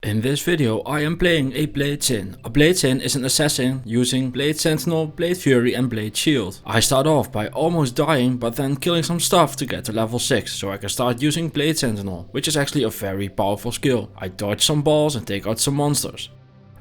In this video I am playing a BladeSin. A BladeSin is an assassin using Blade Sentinel, Blade Fury and Blade Shield. I start off by almost dying but then killing some stuff to get to level 6 so I can start using Blade Sentinel, which is actually a very powerful skill. I dodge some balls and take out some monsters.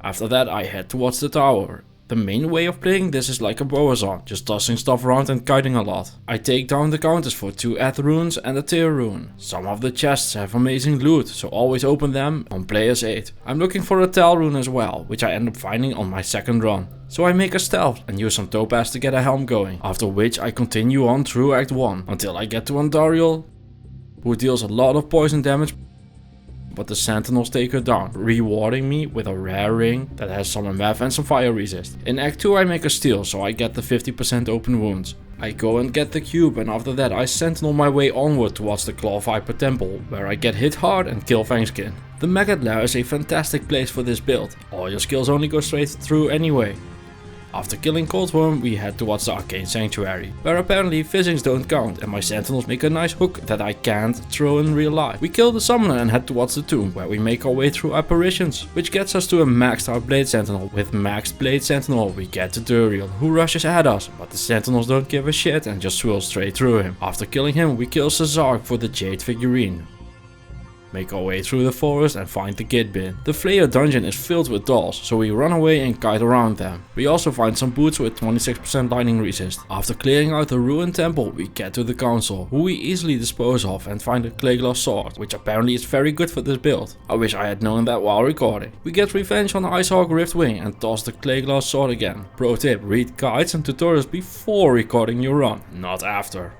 After that I head towards the tower. The main way of playing this is like a BladeSin, just tossing stuff around and kiting a lot. I take down the counters for 2 Ath runes and a Tear rune. Some of the chests have amazing loot, so always open them on player's 8. I'm looking for a Tal rune as well, which I end up finding on my second run. So I make a stealth and use some topaz to get a helm going, after which I continue on through Act 1 until I get to Andariel, who deals a lot of poison damage, but the sentinels take her down, rewarding me with a rare ring that has some MF and some fire resist. In Act 2 I make a steal, so I get the 50% open wounds. I go and get the cube, and after that I sentinel my way onward towards the Claw Viper temple, where I get hit hard and kill Fangskin. The Maggot Lair is a fantastic place for this build. All your skills only go straight through anyway. After killing Coldworm, we head towards the Arcane Sanctuary, where apparently physics don't count and my sentinels make a nice hook that I can't throw in real life. We kill the summoner and head towards the tomb, where we make our way through apparitions, which gets us to a maxed out Blade Sentinel. With maxed Blade Sentinel we get to Duriel, who rushes at us, but the sentinels don't give a shit and just swirl straight through him. After killing him we kill Zerg for the Jade figurine. Make our way through the forest and find the Git bin. The Flayer dungeon is filled with dolls, so we run away and kite around them. We also find some boots with 26% lightning resist. After clearing out the ruined temple, we get to the council, who we easily dispose of and find a clay glass sword, which apparently is very good for this build. I wish I had known that while recording. We get revenge on Icehawk Riftwing and toss the clay glass sword again. Pro tip, read guides and tutorials before recording your run, not after.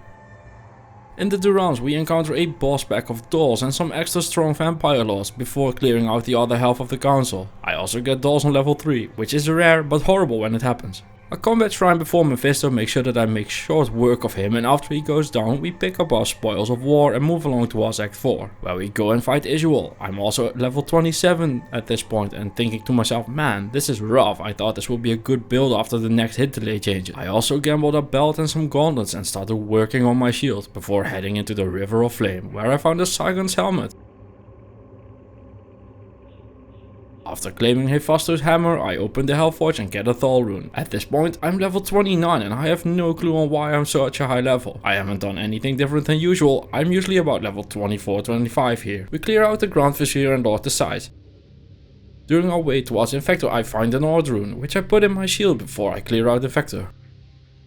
In the Durance we encounter a boss pack of dolls and some extra strong vampire lords before clearing out the other half of the council. I also get dolls on level 3, which is rare but horrible when it happens. A combat shrine before Mephisto makes sure that I make short work of him, and after he goes down we pick up our spoils of war and move along towards Act 4, where we go and fight Isuel. I'm also at level 27 at this point and thinking to myself, man, this is rough. I thought this would be a good build after the next hit delay changes. I also gambled a belt and some gauntlets and started working on my shield before heading into the River of Flame, where I found a Saigon's helmet. After claiming Hephaestus' hammer, I open the Hellforge and get a Thal rune. At this point I'm level 29 and I have no clue on why I'm such a high level. I haven't done anything different than usual. I'm usually about level 24-25 here. We clear out the Grand Vizier and Lord Decide. During our way towards Infector I find an Ord rune, which I put in my shield before I clear out Infector.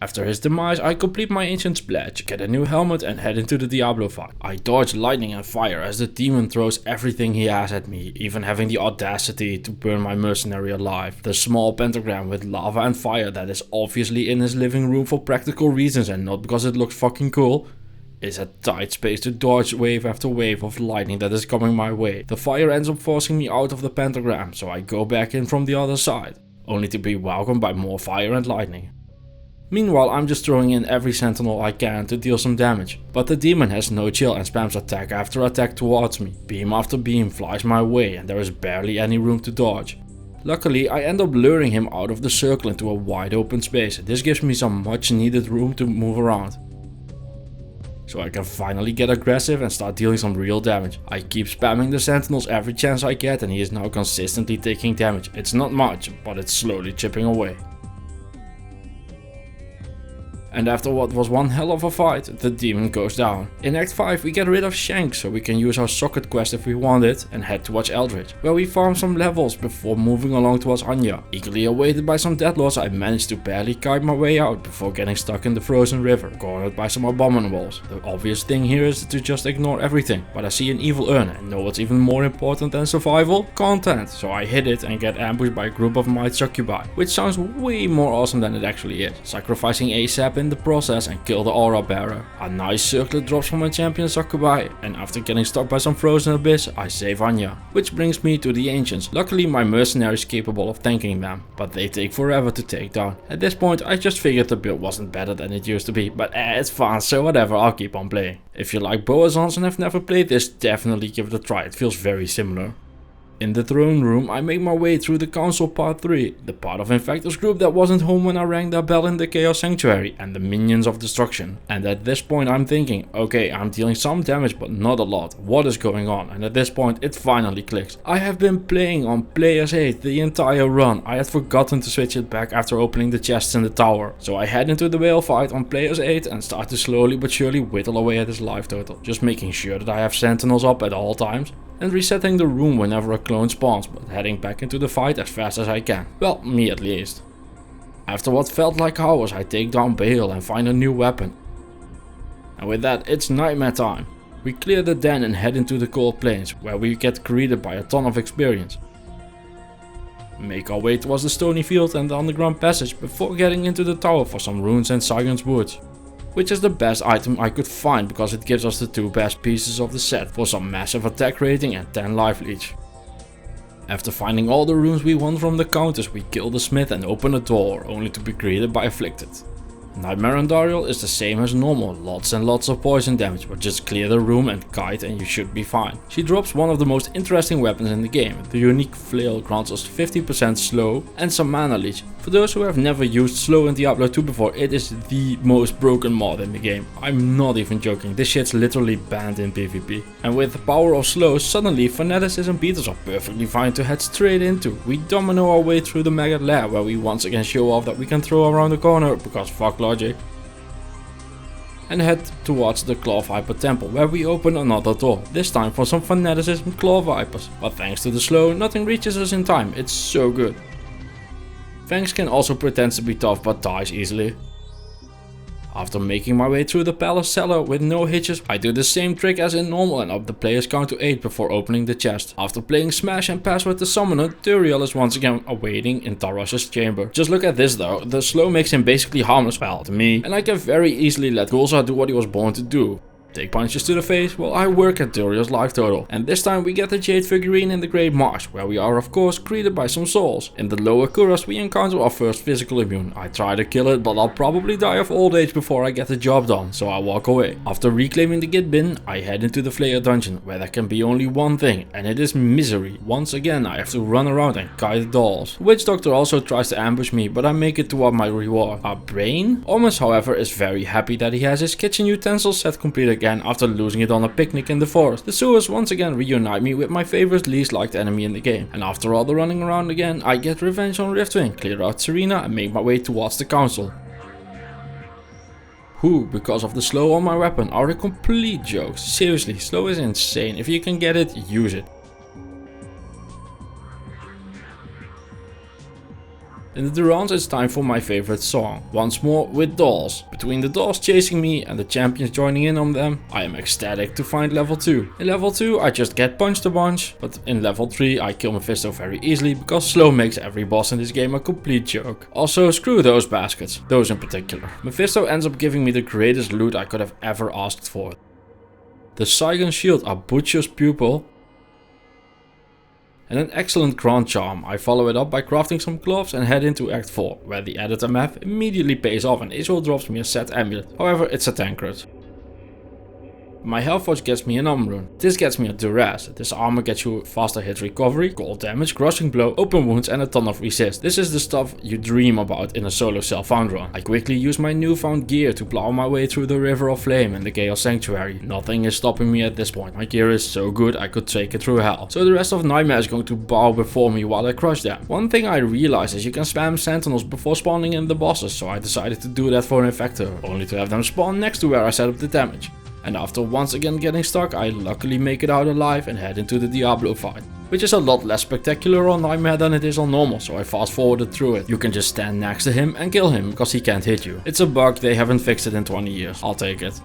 After his demise I complete my Ancient's Pledge, get a new helmet and head into the Diablo fight. I dodge lightning and fire as the demon throws everything he has at me, even having the audacity to burn my mercenary alive. The small pentagram with lava and fire that is obviously in his living room for practical reasons and not because it looks fucking cool, is a tight space to dodge wave after wave of lightning that is coming my way. The fire ends up forcing me out of the pentagram, so I go back in from the other side, only to be welcomed by more fire and lightning. Meanwhile I'm just throwing in every sentinel I can to deal some damage, but the demon has no chill and spams attack after attack towards me. Beam after beam flies my way and there is barely any room to dodge. Luckily I end up luring him out of the circle into a wide open space. This gives me some much needed room to move around, so I can finally get aggressive and start dealing some real damage. I keep spamming the sentinels every chance I get and he is now consistently taking damage. It's not much, but it's slowly chipping away. And after what was one hell of a fight, the demon goes down. In Act 5 we get rid of Shank so we can use our socket quest if we want it and head towards Eldritch, where we farm some levels before moving along towards Anya. Eagerly awaited by some deadlords I managed to barely kite my way out before getting stuck in the frozen river, cornered by some abominables. The obvious thing here is to just ignore everything, but I see an evil urn and know what's even more important than survival? Content! So I hit it and get ambushed by a group of Might Succubi, which sounds way more awesome than it actually is. Sacrificing ASAP in the process and kill the aura bearer. A nice circlet drops from my champion Succubi, and after getting stuck by some frozen abyss I save Anya, which brings me to the ancients. Luckily my mercenary is capable of tanking them, but they take forever to take down. At this point I just figured the build wasn't better than it used to be, but it's fun, so whatever, I'll keep on playing. If you like BladeSins and have never played this, definitely give it a try, it feels very similar. In the throne room, I make my way through the Council Part 3, the part of Infector's group that wasn't home when I rang their bell in the Chaos Sanctuary, and the Minions of Destruction. And at this point I'm thinking, okay, I'm dealing some damage but not a lot, what is going on? And at this point it finally clicks. I have been playing on Players 8 the entire run. I had forgotten to switch it back after opening the chests in the tower. So I head into the Baal fight on Players 8 and start to slowly but surely whittle away at his life total, just making sure that I have sentinels up at all times, and resetting the room whenever a clone spawns, but heading back into the fight as fast as I can. Well, me at least. After what felt like hours, I take down Baal and find a new weapon. And with that, it's nightmare time. We clear the den and head into the cold plains, where we get greeted by a ton of experience. Make our way towards the stony field and the underground passage before getting into the tower for some runes and Saigon's woods, which is the best item I could find because it gives us the 2 best pieces of the set for some massive attack rating and 10 life leech. After finding all the runes we want from the counters, we kill the smith and open a door, only to be greeted by Afflicted. Nightmare on Dariel is the same as normal, lots and lots of poison damage, but just clear the room and kite and you should be fine. She drops one of the most interesting weapons in the game. The unique flail grants us 50% slow and some mana leech. For those who have never used slow in Diablo 2 before, it is the most broken mod in the game. I'm not even joking, this shit's literally banned in PvP. And with the power of slow, suddenly fanaticism beaters are perfectly fine to head straight into. We domino our way through the Maggot Lair, where we once again show off that we can throw around the corner, because fuck logic. And head towards the Claw Viper Temple, where we open another door, this time for some fanaticism Claw Vipers. But thanks to the slow, nothing reaches us in time, it's so good. Fangs can also pretend to be tough but dies easily. After making my way through the palace cellar with no hitches, I do the same trick as in normal and up the player's count to 8 before opening the chest. After playing Smash and Pass with the summoner, Duriel is once again awaiting in Taros's chamber. Just look at this though, the slow makes him basically harmless, well to me, and I can very easily let Gulzar do what he was born to do. Take punches to the face while I work at Duriel's life total. And this time we get the Jade figurine in the Great Marsh, where we are of course greeted by some souls. In the lower Kuras we encounter our first physical immune. I try to kill it, but I'll probably die of old age before I get the job done, so I walk away. After reclaiming the Git bin, I head into the Flayer dungeon, where there can be only one thing, and it is misery. Once again I have to run around and kite dolls. The Witch Doctor also tries to ambush me, but I make it toward my reward. Our brain? Ormus, however, is very happy that he has his kitchen utensils set complete again after losing it on a picnic in the forest. The sewers once again reunite me with my favorite least liked enemy in the game, and after all the running around again, I get revenge on Riftwing, clear out Serena and make my way towards the council. Who, because of the slow on my weapon, are a complete joke. Seriously, slow is insane. If you can get it, use it. In the Durance it's time for my favorite song, once more with dolls. Between the dolls chasing me and the champions joining in on them, I am ecstatic to find level 2. In level 2 I just get punched a bunch, but in level 3 I kill Mephisto very easily because slow makes every boss in this game a complete joke. Also screw those baskets, those in particular. Mephisto ends up giving me the greatest loot I could have ever asked for. The Saigon shield are Butcher's pupil, and an excellent Grand Charm. I follow it up by crafting some gloves and head into Act 4, where the editor map immediately pays off and Israel drops me a set amulet. However, it's a Tancred. My health watch gets me an rune. This gets me a Duress. This armor gets you faster hit recovery, cold damage, crushing blow, open wounds and a ton of resist. This is the stuff you dream about in a solo self-found run. I quickly use my newfound gear to plow my way through the River of Flame and the Chaos Sanctuary. Nothing is stopping me at this point. My gear is so good I could take it through hell. So the rest of Nightmare is going to bow before me while I crush them. One thing I realized is you can spam sentinels before spawning in the bosses, so I decided to do that for Infector, only to have them spawn next to where I set up the damage. And after once again getting stuck, I luckily make it out alive and head into the Diablo fight, which is a lot less spectacular on Nightmare than it is on normal, so I fast forwarded through it. You can just stand next to him and kill him because he can't hit you. It's a bug, they haven't fixed it in 20 years, I'll take it.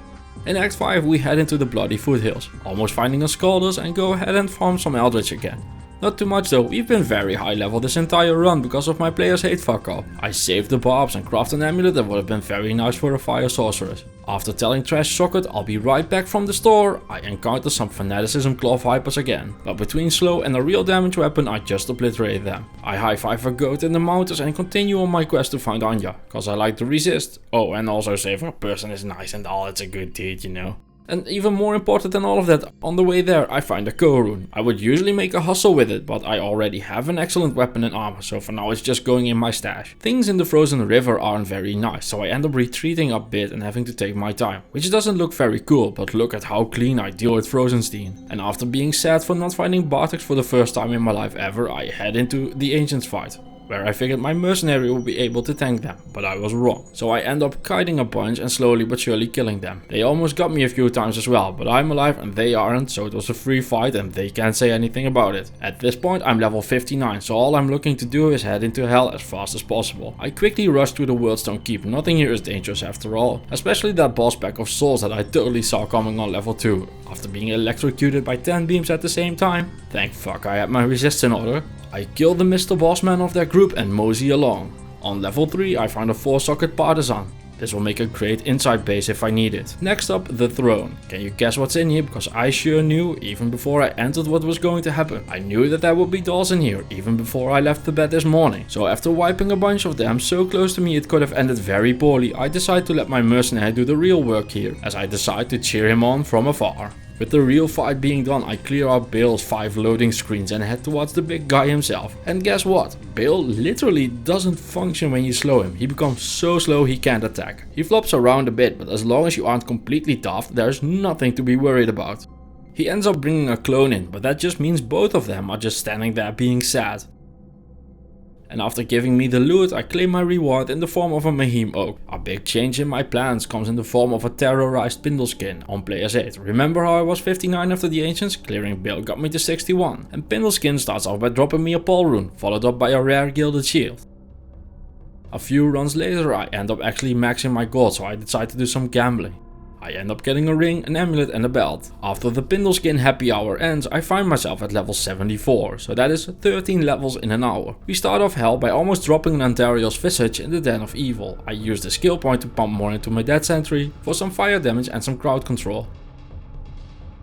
In Act 5 we head into the Bloody Foothills, almost finding a Scalders and go ahead and farm some Eldritch again. Not too much though, we've been very high level this entire run because of my players hate fuck up. I saved the barbs and craft an amulet that would have been very nice for a fire sorceress. After telling Trash Socket I'll be right back from the store, I encounter some Fanaticism Claw Vipers again. But between slow and a real damage weapon I just obliterate them. I high five a goat in the mountains and continue on my quest to find Anya, cause I like to resist. Oh, and also saving a person is nice and all, it's a good deed, you know. And even more important than all of that, on the way there I find a Ko rune. I would usually make a hustle with it, but I already have an excellent weapon and armor, so for now it's just going in my stash. Things in the frozen river aren't very nice, so I end up retreating a bit and having to take my time, which doesn't look very cool, but look at how clean I deal with Frozenstein. And after being sad for not finding Barteks for the first time in my life ever, I head into the Ancients fight, where I figured my mercenary would be able to tank them, but I was wrong. So I end up kiting a bunch and slowly but surely killing them. They almost got me a few times as well, but I'm alive and they aren't, so it was a free fight and they can't say anything about it. At this point I'm level 59, so all I'm looking to do is head into hell as fast as possible. I quickly rush through the Worldstone Keep, nothing here is dangerous after all. Especially that boss pack of souls that I totally saw coming on level 2. After being electrocuted by 10 beams at the same time. Thank fuck I had my resist in order. I kill the Mr. Bossman of their group and mosey along. On level 3 I find a 4-socket partisan. This will make a great inside base if I need it. Next up, the throne. Can you guess what's in here? Because I sure knew, even before I entered, what was going to happen. I knew that there would be dolls in here, even before I left the bed this morning. So after wiping a bunch of them so close to me it could have ended very poorly, I decide to let my mercenary do the real work here, as I decide to cheer him on from afar. With the real fight being done, I clear out Baal's 5 loading screens and head towards the big guy himself. And guess what? Baal literally doesn't function when you slow him. He becomes so slow he can't attack. He flops around a bit, but as long as you aren't completely daft, there's nothing to be worried about. He ends up bringing a clone in, but that just means both of them are just standing there being sad. And after giving me the loot, I claim my reward in the form of a Mahim Oak. A big change in my plans comes in the form of a terrorized Pindle skin on players 8. Remember how I was 59 after the Ancients? Clearing Baal got me to 61. And Pindle skin starts off by dropping me a Paul rune, followed up by a rare gilded shield. A few runs later I end up actually maxing my gold, so I decide to do some gambling. I end up getting a ring, an amulet and a belt. After the Pindle skin happy hour ends, I find myself at level 74, so that is 13 levels in an hour. We start off hell by almost dropping an Antariel's visage in the Den of Evil. I use the skill point to pump more into my dead sentry for some fire damage and some crowd control.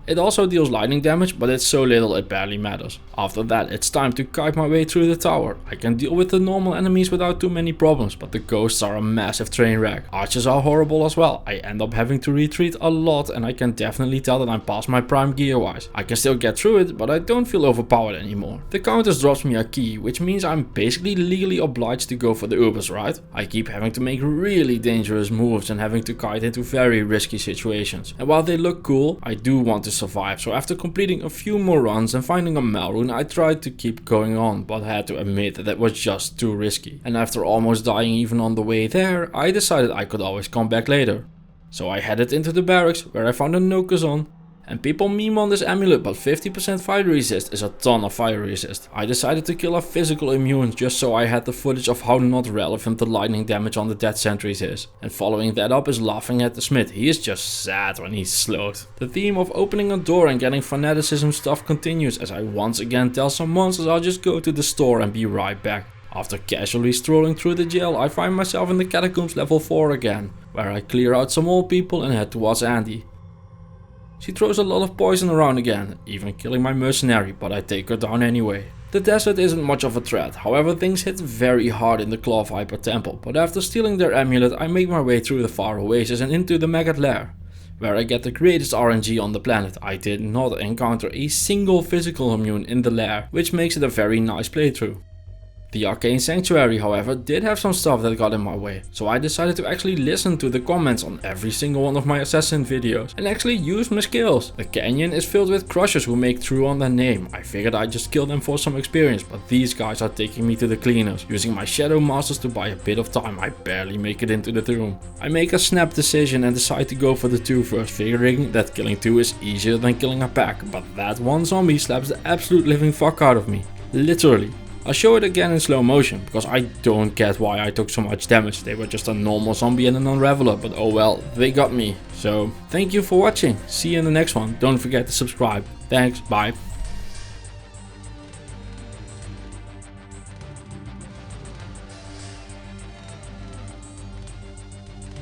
It also deals lightning damage, but it's so little it barely matters. After that, it's time to kite my way through the tower. I can deal with the normal enemies without too many problems, but the ghosts are a massive train wreck. Archers are horrible as well. I end up having to retreat a lot and I can definitely tell that I'm past my prime gear wise. I can still get through it, but I don't feel overpowered anymore. The Countess drops me a key, which means I'm basically legally obliged to go for the Ubers, right? I keep having to make really dangerous moves and having to kite into very risky situations. And while they look cool, I do want to survive, so after completing a few more runs and finding a Mal rune, I tried to keep going on, but had to admit that it was just too risky. And after almost dying even on the way there, I decided I could always come back later. So I headed into the barracks, where I found a Nokazon. And people meme on this amulet, but 50% fire resist is a ton of fire resist. I decided to kill a physical immune just so I had the footage of how not relevant the lightning damage on the dead sentries is. And following that up is laughing at the Smith. He is just sad when he's slowed. The theme of opening a door and getting fanaticism stuff continues as I once again tell some monsters I'll just go to the store and be right back. After casually strolling through the jail, I find myself in the catacombs level 4 again, where I clear out some old people and head towards Andy. She throws a lot of poison around again, even killing my mercenary, but I take her down anyway. The desert isn't much of a threat, however things hit very hard in the Claw Viper temple, but after stealing their amulet I make my way through the far oasis and into the Maggot Lair, where I get the greatest RNG on the planet. I did not encounter a single physical immune in the lair, which makes it a very nice playthrough. The Arcane Sanctuary, however, did have some stuff that got in my way, so I decided to actually listen to the comments on every single one of my assassin videos and actually use my skills. The canyon is filled with crushers who make true on their name. I figured I'd just kill them for some experience, but these guys are taking me to the cleaners. Using my Shadow Masters to buy a bit of time, I barely make it into the room. I make a snap decision and decide to go for the 2 first, figuring that killing 2 is easier than killing a pack, but that one zombie slaps the absolute living fuck out of me. Literally. I'll show it again in slow motion, because I don't get why I took so much damage. They were just a normal zombie and an unraveler, but oh well, they got me. So, thank you for watching. See you in the next one. Don't forget to subscribe. Thanks, bye.